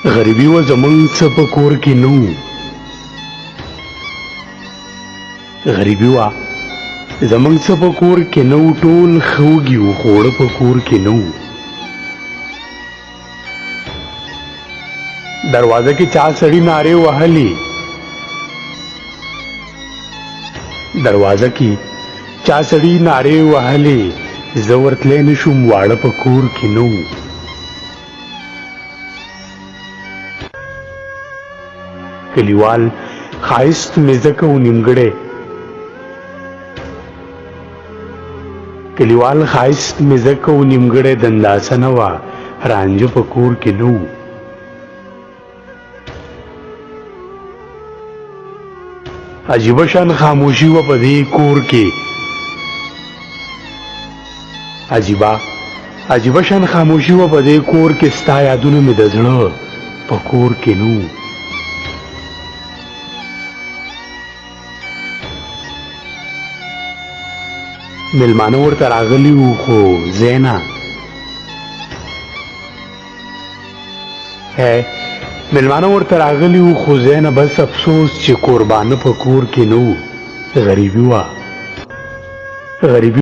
غریبي و زمونږ څه په کور کې نه وو، غریبي وه زمونږ څه په کور کې نه وو، ټول ښه وږي وو، خو اوړه په کور کې نه وو. دروازه کې چا سړي نارې وهلې، دروازه کې چا سړي نارې وهلې، زه ورتلی نه شوم، واړه په کور کې نه وو. کلیوال ښایست مې ځکه و نیمګړی، کلیوال ښایست مې ځکه و نیمګړی، دنداسه نه وه، رانجه په کور کې نه وو. عجیبه شان خاموشي وه په دې کور کې، عجیبه شان خاموشي وه په دې کور کې، ستا یادونه مې د زړه په کور کې نه وو. مېلمانه ورته راغلي وو، خو ځای نه، مېلمانه ورته راغلي وو، خو ځای نه، بس افسوس چې قربانه په کور کې نه وو. غریبي وه، غریبي